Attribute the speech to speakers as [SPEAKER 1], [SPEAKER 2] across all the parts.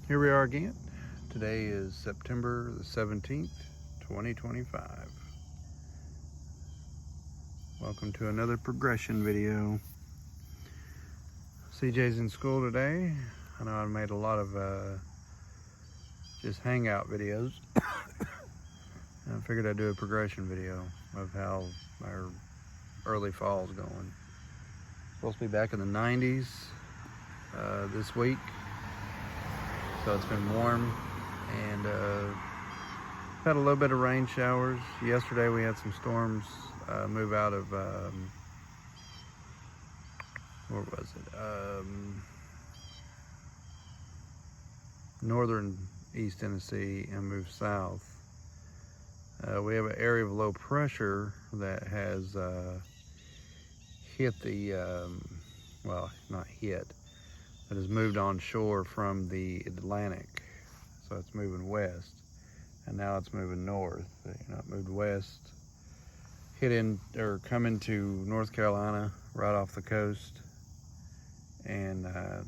[SPEAKER 1] Here we are again. Today is September the 17th, 2025. Welcome to another progression video. CJ's in school today. I know I made a lot of just hangout videos. I figured I'd do a progression video of how our early fall is going. Supposed to be back in the 90s this week. So it's been warm and had a little bit of rain showers. Yesterday we had some storms move out of, where was it? Northern East Tennessee and move south. We have an area of low pressure that has hit the, well, not hit, but has moved onshore from the Atlantic. So it's moving west, and now it's moving north. It moved west, hit in or come into North Carolina right off the coast, and I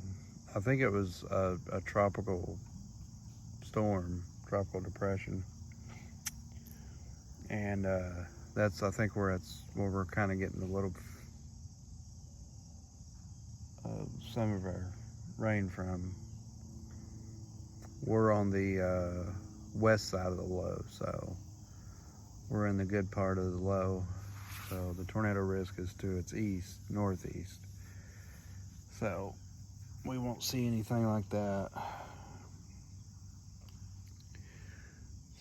[SPEAKER 1] think it was a tropical storm, tropical depression, and that's I think where we're kind of getting a little some of our rain from. We're on the west side of the low, so we're in the good part of the low. So the tornado risk is to its east, northeast. So we won't see anything like that.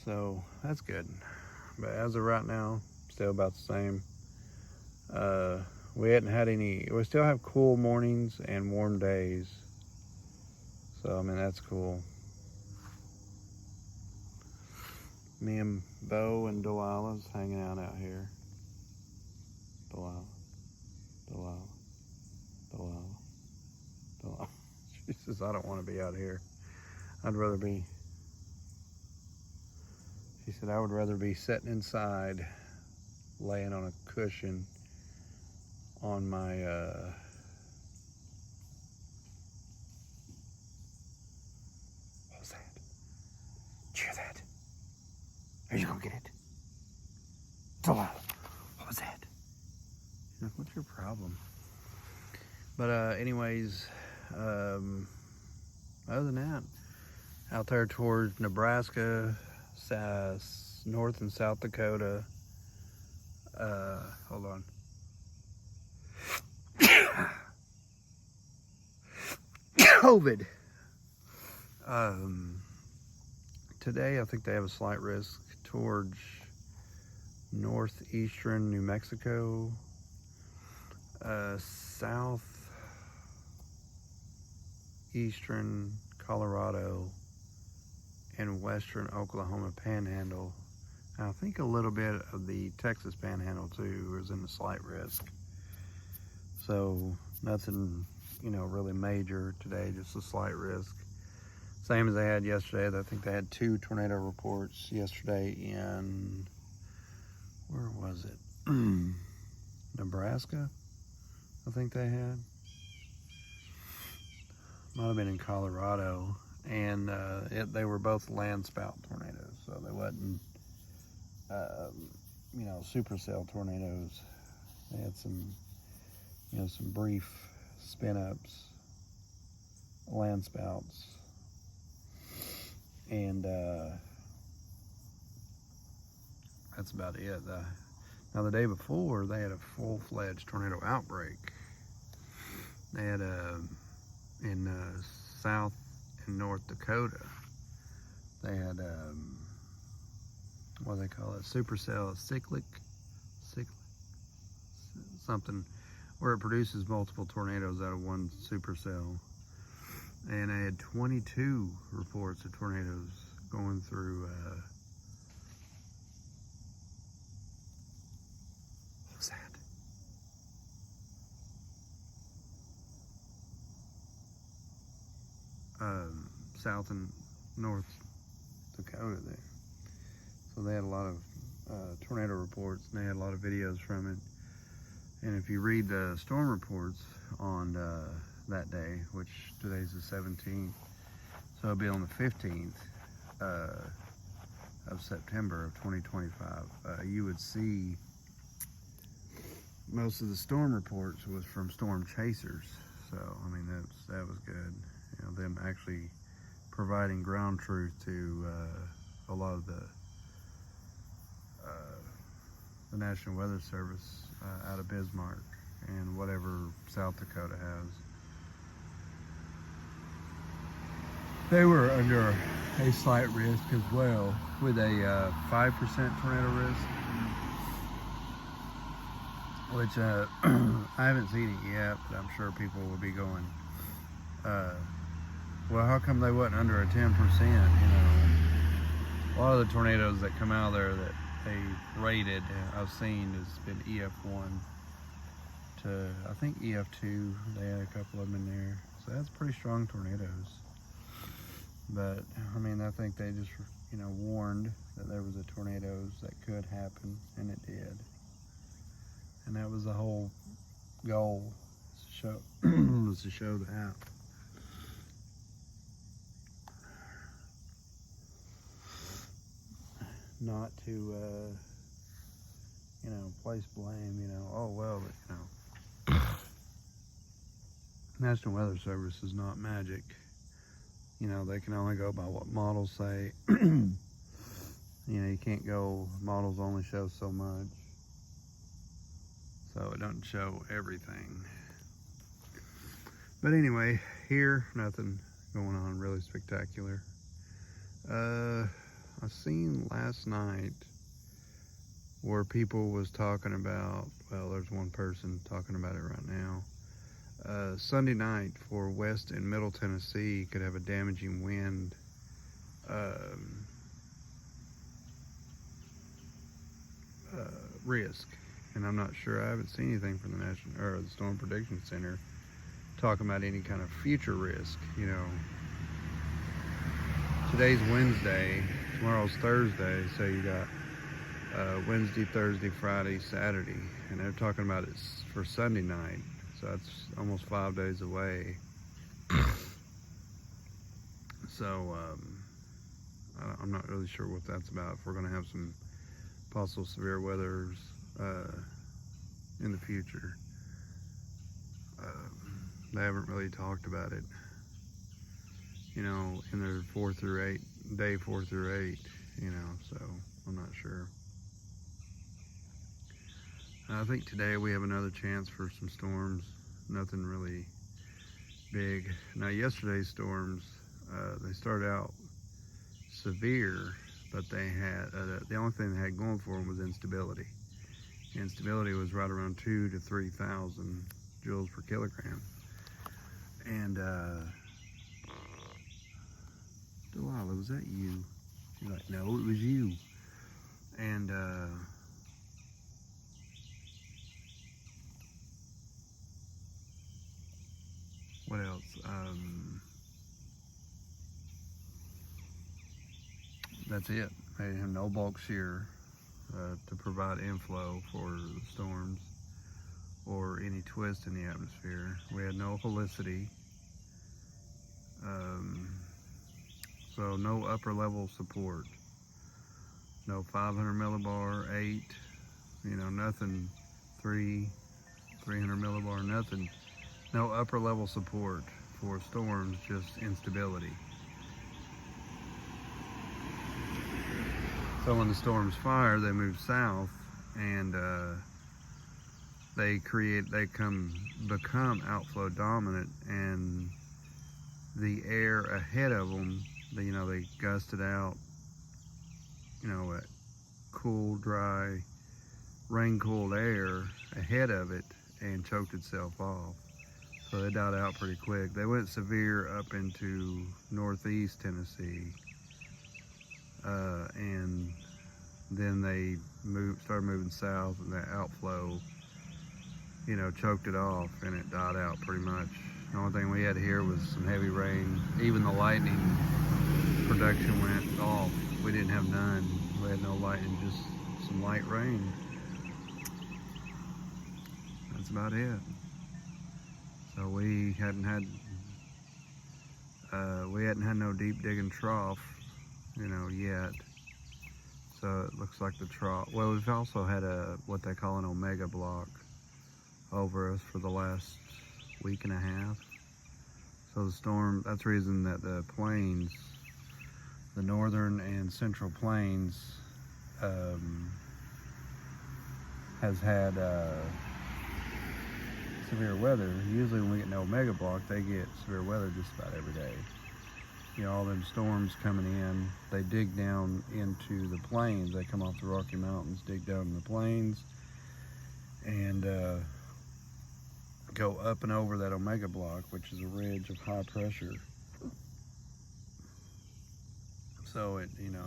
[SPEAKER 1] So that's good. But as of right now, still about the same. We hadn't had any, we still have cool mornings and warm days. So, I mean, that's cool. Me and Bo and Delilah's hanging out here. Delilah. She says, I don't want to be out here. I'd rather be, she said, I would rather be sitting inside, laying on a cushion on my, what was that? Did you hear that? Are you gonna get it? Delilah, what was that? What's your problem? But anyways, other than that, out there towards Nebraska, North and South Dakota, hold on. COVID. Today I think they have a slight risk towards northeastern New Mexico, southeastern Colorado, and western Oklahoma Panhandle. I think a little bit of the Texas Panhandle too is in the slight risk. So nothing, really major today, just a slight risk. Same as they had yesterday. I think they had 2 tornado reports yesterday in, where was it? Nebraska, I think they had. Might have been in Colorado. And they were both land spout tornadoes. So they wasn't, supercell tornadoes. They had some, some brief spin ups, land spouts. And that's about it. Now the day before, they had a full-fledged tornado outbreak. They had in South and North Dakota. They had what do they call it? Supercell, cyclic, something, where it produces multiple tornadoes out of one supercell. And I had 22 reports of tornadoes going through, what was that? South and North Dakota there. So they had a lot of tornado reports, and they had a lot of videos from it. And if you read the storm reports on that day, which today's the 17th, So it'll be on the 15th of September of 2025. You would see most of the storm reports was from storm chasers. So, I mean, that was good. You know, them actually providing ground truth to a lot of the National Weather Service out of Bismarck and whatever South Dakota has. They were under a slight risk as well, with a 5% tornado risk, which I haven't seen it yet, but I'm sure people will be going, well, how come they wasn't under a 10%? You know, a lot of the tornadoes that come out of there that they rated, I've seen, has been EF1 to, I think, EF2. They had a couple of them in there. So that's pretty strong tornadoes. But, I mean, I think they just, you know, warned that there was a tornadoes that could happen, and it did. And that was the whole goal, was to show that. Not to, you know, place blame, you know, oh, well, but, you know, National Weather Service is not magic. You know, they can only go by what models say. You know, you can't go, models only show so much. So it doesn't show everything. But anyway, here, nothing going on really spectacular. I seen last night where people was talking about, well, there's one person talking about it right now. Sunday night for West and Middle Tennessee could have a damaging wind. Risk. And I'm not sure, I haven't seen anything from the National or the Storm Prediction Center talking about any kind of future risk. You know, today's Wednesday, tomorrow's Thursday, so you got Wednesday, Thursday, Friday, Saturday, and they're talking about it for Sunday night, so that's almost 5 days away. So I'm not really sure what that's about, if we're going to have some possible severe weathers in the future. They haven't really talked about it, you know, in their 4 through 8, day 4 through 8, you know, so I'm not sure. I think today we have another chance for some storms, nothing really big. Now yesterday's storms, they started out severe, but they had, the only thing they had going for them was instability. Instability was right around 2,000 to 3,000 joules per kilogram. And Delilah, was that you? You're like, no, it was you. And what else? That's it. They have no bulk shear to provide inflow for the storms or any twist in the atmosphere. We had no helicity. So no upper level support. No 500 millibar, 8, you know, nothing, 300 millibar, nothing. No upper level support for storms, just instability. So when the storms fire, they move south, and they become outflow dominant, and the air ahead of them, you know, they gusted out, you know, cool, dry, rain-cooled air ahead of it and choked itself off. So they died out pretty quick. They went severe up into northeast Tennessee, and then they started moving south, and that outflow, you know, choked it off, and it died out pretty much. The only thing we had here was some heavy rain. Even the lightning production went off. We didn't have none. We had no lightning, just some light rain. That's about it. So we hadn't had We hadn't had no deep digging trough, you know, yet. So it looks like the trough. Well, we've also had what they call an omega block over us for the last week and a half. So the storm, that's the reason that the plains, the northern and central plains, has had severe weather. Usually when we get an omega block, they get severe weather just about every day. You know, all them storms coming in, they dig down into the plains. They come off the Rocky Mountains, dig down in the plains, and go up and over that omega block, which is a ridge of high pressure. So it, you know,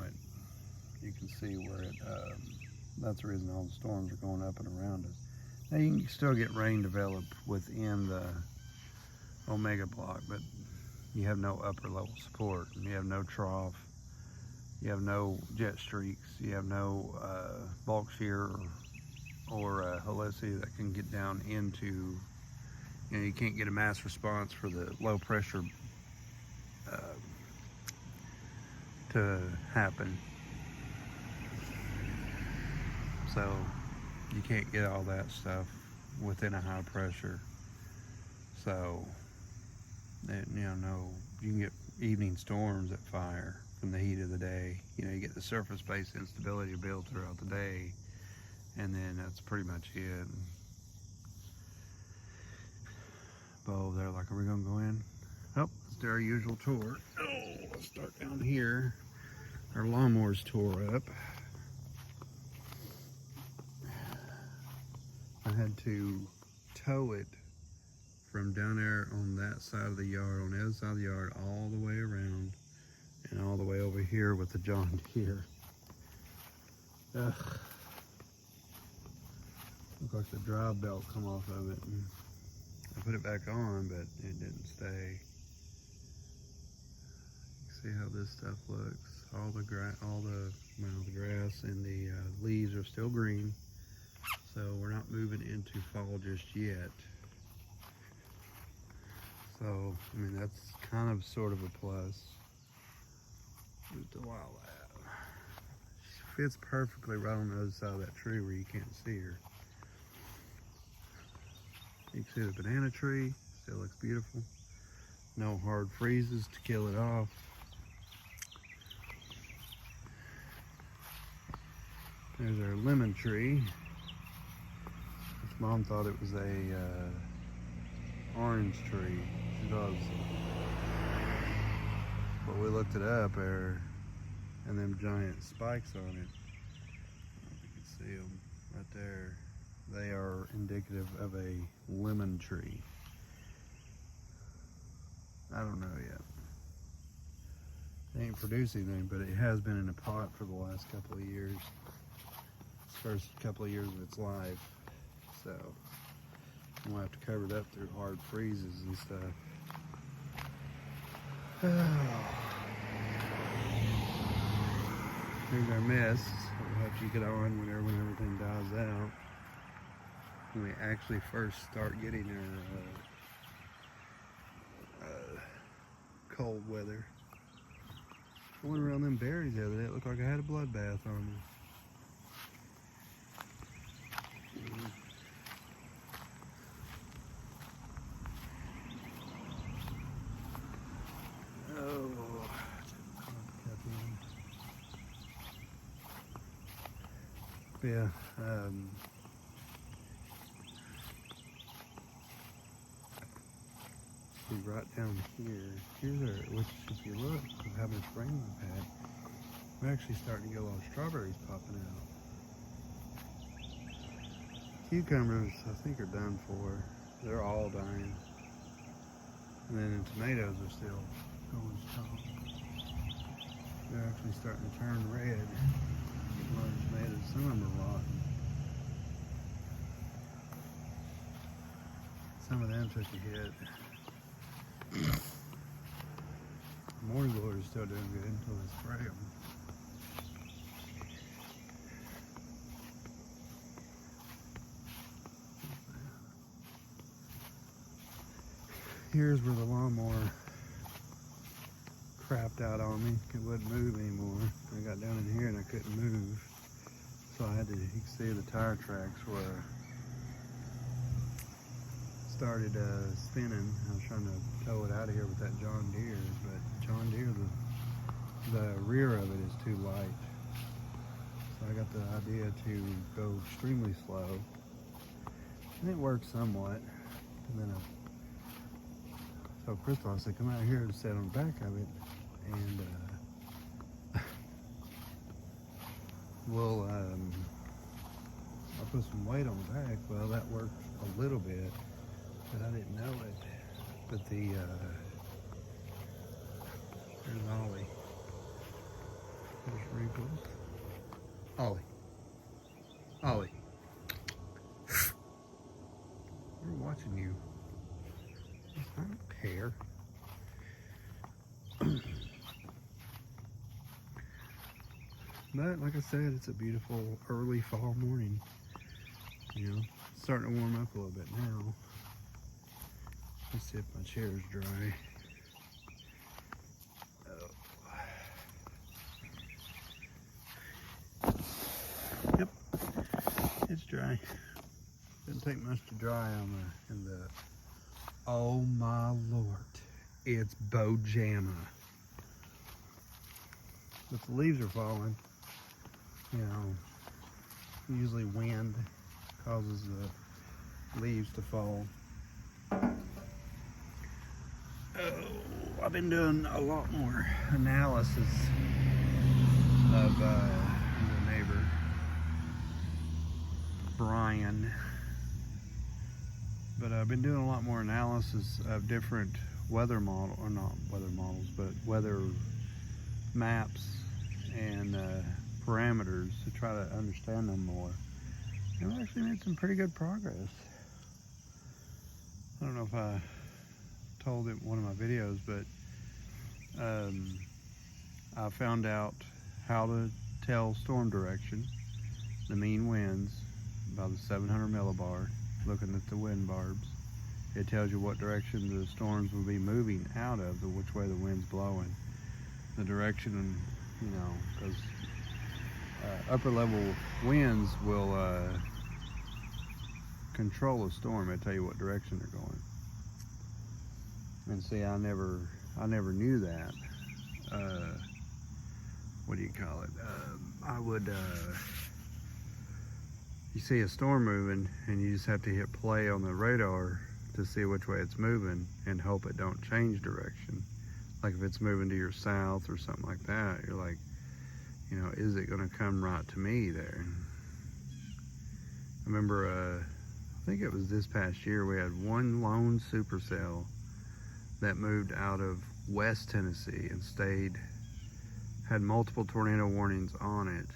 [SPEAKER 1] you can see where it, that's the reason all the storms are going up and around us. Now you can still get rain develop within the omega block, but you have no upper level support. You have no trough. You have no jet streaks. You have no bulk shear or helicity that can get down into, you know, you can't get a mass response for the low pressure to happen. So you can't get all that stuff within a high pressure. So, you know, you can get evening storms that fire from the heat of the day. You know, you get the surface-based instability built throughout the day, and then that's pretty much it. Bo, they're like, are we gonna go in? Oh, let's do our usual tour. Oh, let's start down here. Our lawnmower's tore up. I had to tow it from down there on that side of the yard, on the other side of the yard, all the way around and all the way over here with the John Deere. Ugh. Looks like the drive belt come off of it. And I put it back on, but it didn't stay. See how this stuff looks. All the grass and the leaves are still green. So we're not moving into fall just yet. So, I mean, that's kind of sort of a plus. Just a while that. She fits perfectly right on the other side of that tree where you can't see her. You can see the banana tree, still looks beautiful. No hard freezes to kill it off. There's our lemon tree. Mom thought it was a orange tree. She does. But we looked it up there, and them giant spikes on it. I don't know if you can see them right there. They are indicative of a lemon tree. I don't know yet. It ain't producing anything, but it has been in a pot for the last couple of years. Its first couple of years of its life. So we'll have to cover it up through hard freezes and stuff. Here's our mist. We'll have to keep it on when everything dies out. When we actually first start getting our cold weather. I went around them berries the other day. It looked like I had a bloodbath on me. Yeah, see right down here. Here's our, which if you look, how much rain we've had, we're actually starting to get a lot of strawberries popping out. Cucumbers, I think, are done for. They're all dying. And then the tomatoes are still going strong. They're actually starting to turn red. A lot of tomatoes, some of them are rotten. Some of them took a hit. Morning glory is still doing good until they spray them. Here's where the lawnmower flipped out on me. It wouldn't move anymore. I got down in here and I couldn't move. So I had to, you can see the tire tracks where I started spinning. I was trying to tow it out of here with that John Deere, but John Deere, the rear of it is too light. So I got the idea to go extremely slow. And it worked somewhat. And then so Crystal, I said, come out here and sit on the back of it, and I'll put some weight on the back. Well, that worked a little bit, but I didn't know it. But there's Ollie. There's Wrinkles. Ollie. Ollie. We're watching you. I don't care. But like I said, it's a beautiful early fall morning. You know, it's starting to warm up a little bit now. Let's see if my chair is dry. Oh. Yep, it's dry. Didn't take much to dry on in the. Oh my Lord, it's Bojama. But the leaves are falling. You know, usually wind causes the leaves to fall. Oh, I've been doing a lot more analysis of the neighbor, Brian. But I've been doing a lot more analysis of different weather model, or not weather models, but weather maps and parameters to try to understand them more. And I've actually made some pretty good progress. I don't know if I told it in one of my videos, but I found out how to tell storm direction, the mean winds, by the 700 millibar. Looking at the wind barbs, it tells you what direction the storms will be moving out of, which way the wind's blowing, the direction, you know, because upper level winds will control a storm. They tell you what direction they're going. And see, I never knew that. What do you call it? I would. You see a storm moving and you just have to hit play on the radar to see which way it's moving and hope it don't change direction. Like if it's moving to your south or something like that, you're like, you know, is it going to come right to me there? I remember, I think it was this past year, we had one lone supercell that moved out of West Tennessee and had multiple tornado warnings on it,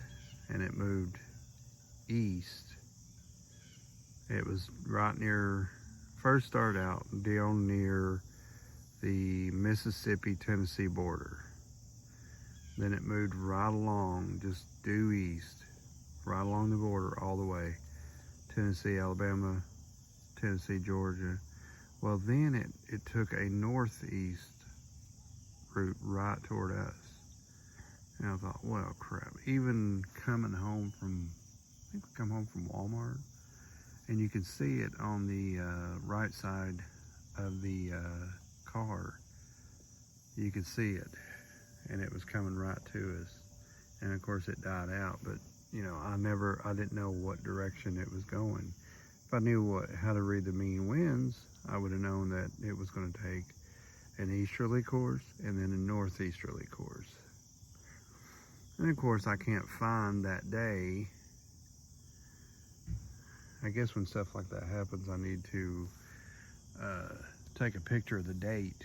[SPEAKER 1] and it moved east. It was right near, first started out down near the Mississippi-Tennessee border. Then it moved right along, just due east, right along the border all the way. Tennessee, Alabama, Tennessee, Georgia. Well, then it took a northeast route right toward us. And I thought, well, crap. Even coming home from, I think we come home from Walmart, and you can see it on the right side of the car. You could see it, and it was coming right to us. And of course it died out, but you know, I didn't know what direction it was going. If I knew how to read the mean winds, I would have known that it was going to take an easterly course and then a northeasterly course. And of course I can't find that day. I guess when stuff like that happens, I need to take a picture of the date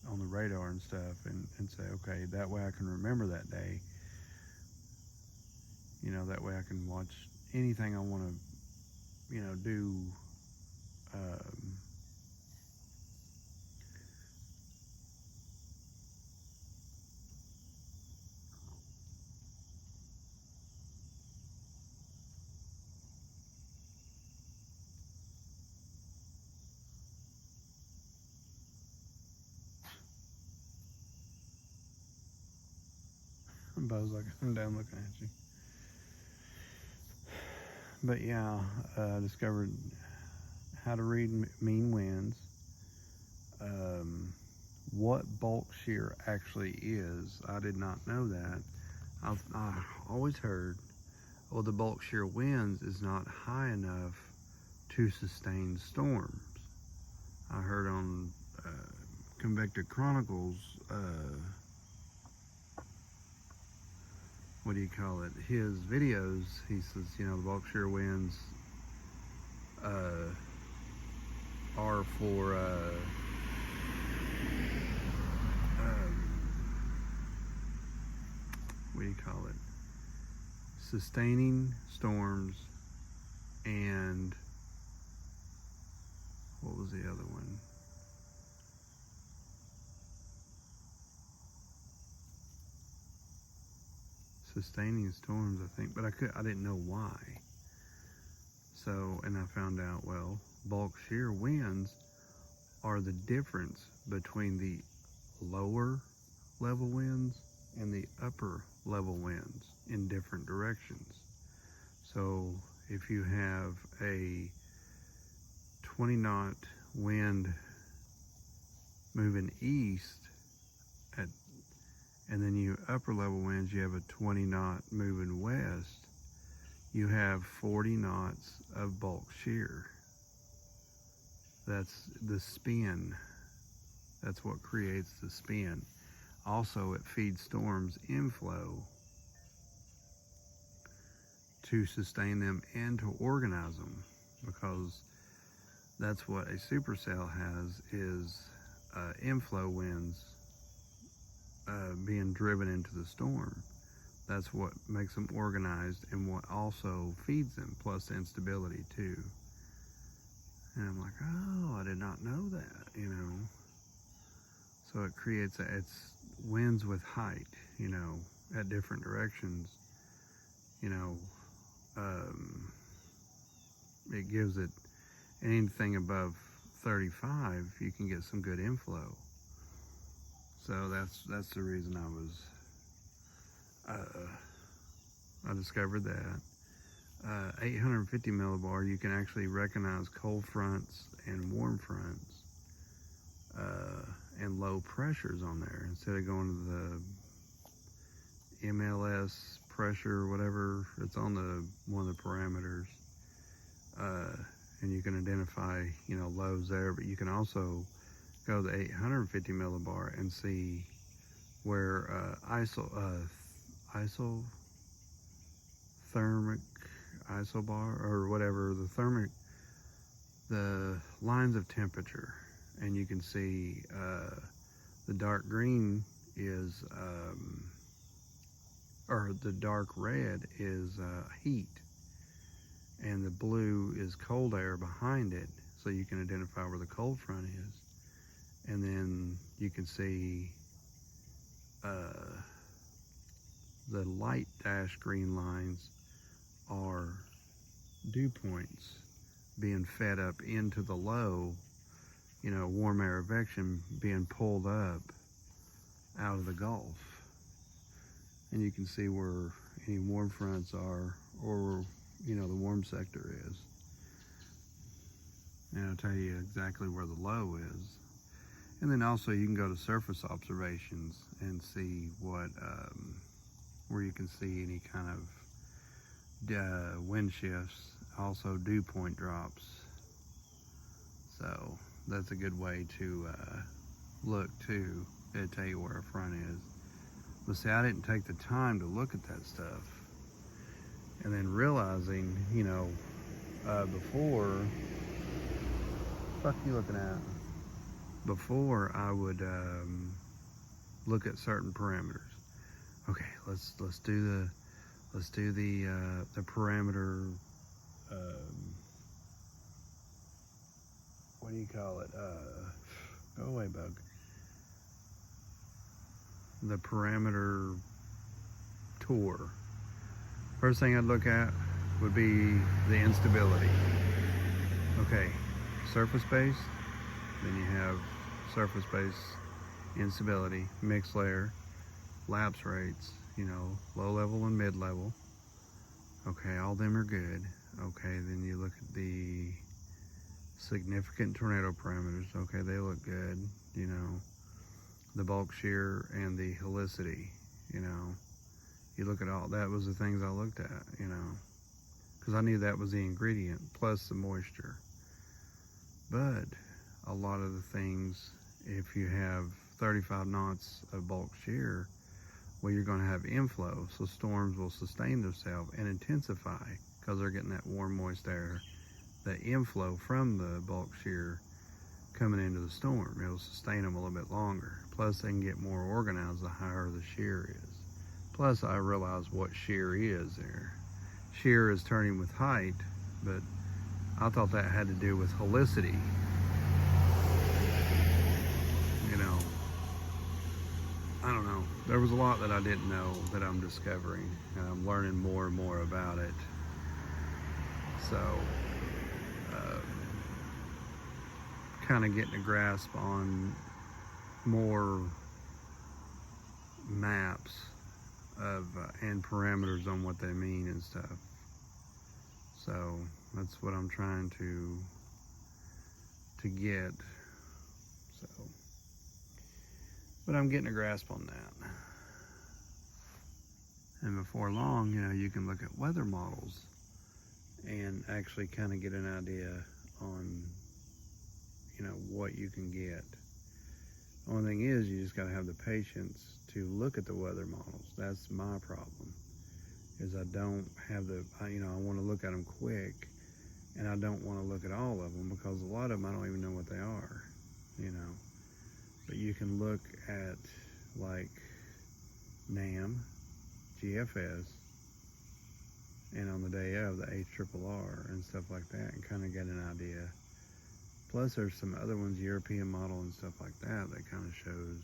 [SPEAKER 1] on the radar and stuff and say, okay, that way I can remember that day. You know, that way I can watch anything I want to, you know, do. Buzz, like I'm down looking at you. But yeah, discovered how to read mean winds. What bulk shear actually is, I did not know that. I always heard, well, the bulk shear winds is not high enough to sustain storms. I heard on Convected Chronicles, what do you call it? His videos, he says, you know, the bulk shear winds are for what do you call it? Sustaining storms, and what was the other one? Sustaining storms, I think, but I didn't know why. So, and I found out, well, bulk shear winds are the difference between the lower level winds and the upper level winds in different directions. So if you have a 20 knot wind moving east and then you upper level winds, you have a 20 knot moving west, you have 40 knots of bulk shear. That's the spin. That's what creates the spin. Also, it feeds storms inflow to sustain them and to organize them, because that's what a supercell has, is inflow winds being driven into the storm. That's what makes them organized and what also feeds them, plus the instability too. And I'm like, oh, I did not know that, you know. So it creates it's winds with height, you know, at different directions, you know. It gives it anything above 35, you can get some good inflow. So that's the reason I discovered that. 850 millibar, you can actually recognize cold fronts and warm fronts and low pressures on there, instead of going to the MLS pressure, whatever, it's on the one of the parameters. And you can identify, you know, lows there, but you can also go to the 850 millibar and see where isobar or whatever, the lines of temperature, and you can see the dark green is or the dark red is heat, and the blue is cold air behind it, so you can identify where the cold front is. And then you can see the light dash green lines are dew points being fed up into the low, you know, warm air advection being pulled up out of the Gulf. And you can see where any warm fronts are, or, you know, the warm sector is. And I'll tell you exactly where the low is. And then also you can go to surface observations and see what, where you can see any kind of wind shifts, also dew point drops. So that's a good way to look too. It'll tell you where a front is. But see, I didn't take the time to look at that stuff. And then realizing, you know, before, fuck you looking at? Before I would look at certain parameters. Okay, let's do the parameter. What do you call it? Go away, bug. The parameter tour. First thing I'd look at would be the instability. Okay, surface base. Then you have surface base instability, mixed layer, lapse rates, you know, low level and mid level. Okay, all of them are good. Okay, then you look at the significant tornado parameters. Okay, they look good. You know, the bulk shear and the helicity. You know, you look at all that was the things I looked at. You know, because I knew that was the ingredient plus the moisture. But a lot of the things, if you have 35 knots of bulk shear, well, you're going to have inflow, so storms will sustain themselves and intensify because they're getting that warm, moist air. The inflow from the bulk shear coming into the storm, it'll sustain them a little bit longer. Plus, they can get more organized the higher the shear is. Plus, I realized what shear is there. Shear is turning with height, but I thought that had to do with helicity. You know, I don't know. There was a lot that I didn't know that I'm discovering, and I'm learning more and more about it. So, kind of getting a grasp on more maps of and parameters on what they mean and stuff. So that's what I'm trying to get. So, but I'm getting a grasp on that. And before long, you know, you can look at weather models and actually kind of get an idea on, you know, what you can get. The only thing is, you just got to have the patience to look at the weather models. That's my problem, is I don't have you know, I want to look at them quick, and I don't want to look at all of them because a lot of them I don't even know what they are, you know. But you can look at like NAM, GFS, and on the day of the HRRR and stuff like that, and kind of get an idea. Plus, there's some other ones, European model and stuff like that, that kind of shows,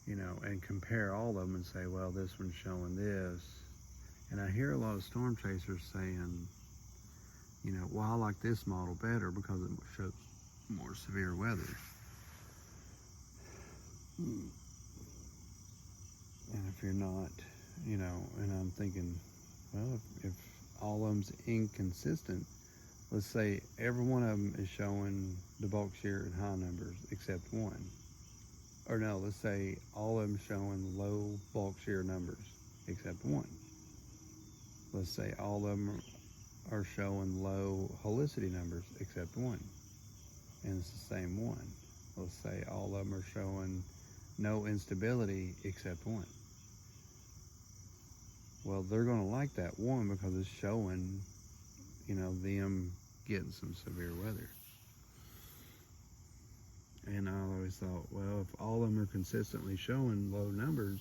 [SPEAKER 1] you know, and compare all of them and say, well, this one's showing this. And I hear a lot of storm chasers saying, you know, well, I like this model better because it shows more severe weather. And if you're not, you know, and I'm thinking, well, if all of them's inconsistent, let's say every one of them is showing the bulk shear and high numbers except one. Or no, let's say all of them showing low bulk shear numbers except one. Let's say all of them are showing low helicity numbers except one. And it's the same one. Let's say all of them are showing no instability except one. Well, they're going to like that one because it's showing, you know, them getting some severe weather. And I always thought, well, if all of them are consistently showing low numbers,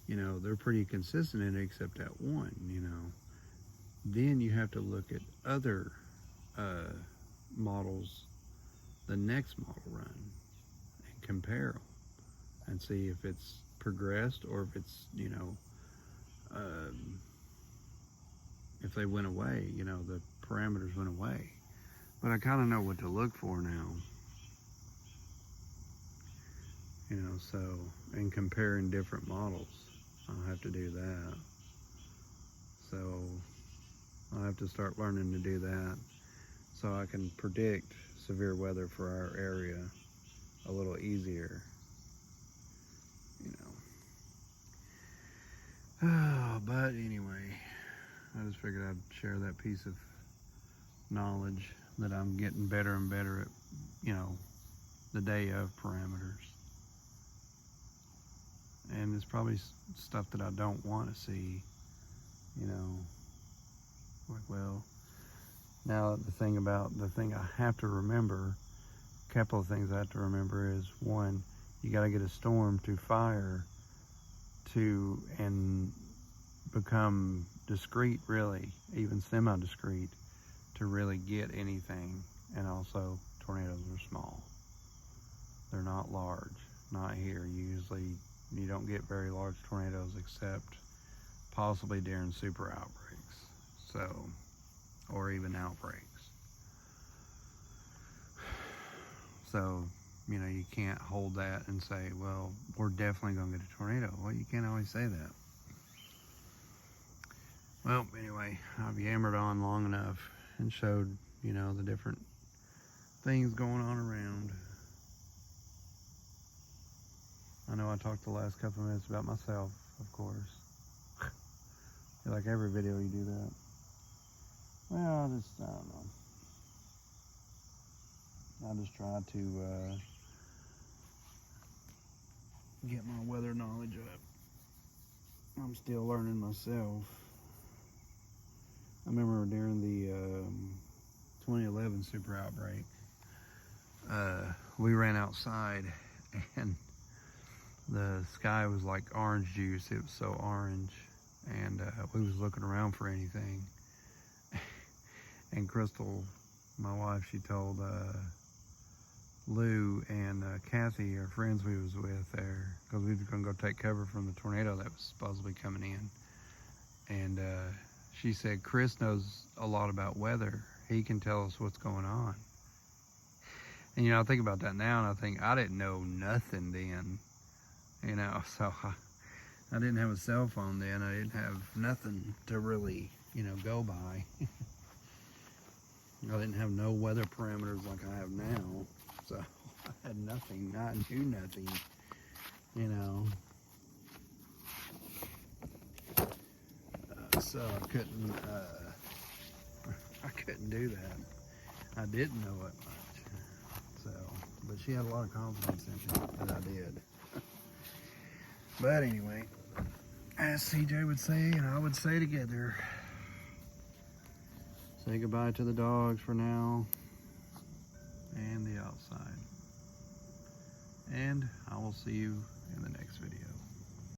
[SPEAKER 1] you know, they're pretty consistent in it except that one, you know. Then you have to look at other models, the next model run, and compare them and see if it's progressed or if it's, you know, if they went away, you know, the parameters went away. But I kind of know what to look for now. You know, so, and comparing different models, I'll have to do that. So, I'll have to start learning to do that so I can predict severe weather for our area a little easier, you know. Oh, but anyway, I just figured I'd share that piece of knowledge that I'm getting better and better at, you know, the day of parameters. And it's probably stuff that I don't want to see, you know, like, well, now the thing I have to remember, a couple of things I have to remember is, one, you got to get a storm to fire to and become discrete, really, even semi-discrete, to really get anything. And also, tornadoes are small. They're not large, not here. Usually, you don't get very large tornadoes except possibly during super outbreaks, so, or even outbreaks. So, you know, you can't hold that and say, well, we're definitely going to get a tornado. Well, you can't always say that. Well, anyway, I've yammered on long enough and showed, you know, the different things going on around. I know I talked the last couple of minutes about myself, of course. Like every video you do that. Well, I don't know. I just try to get my weather knowledge up. I'm still learning myself. I remember during the 2011 super outbreak, we ran outside and the sky was like orange juice. It was so orange, and we was looking around for anything. And Crystal, my wife, she told Lou and Kathy, our friends we was with there, because we was gonna go take cover from the tornado that was supposedly coming in. And she said, Chris knows a lot about weather. He can tell us what's going on. And you know, I think about that now, and I think I didn't know nothing then. You know, so I didn't have a cell phone then. I didn't have nothing to really, you know, go by. I didn't have no weather parameters like I have now. So I had nothing. I knew nothing, you know. So I couldn't do that. I didn't know it much. So, but she had a lot of confidence in me that I did. But anyway, as CJ would say, and I would say together, say goodbye to the dogs for now and the outside. And I will see you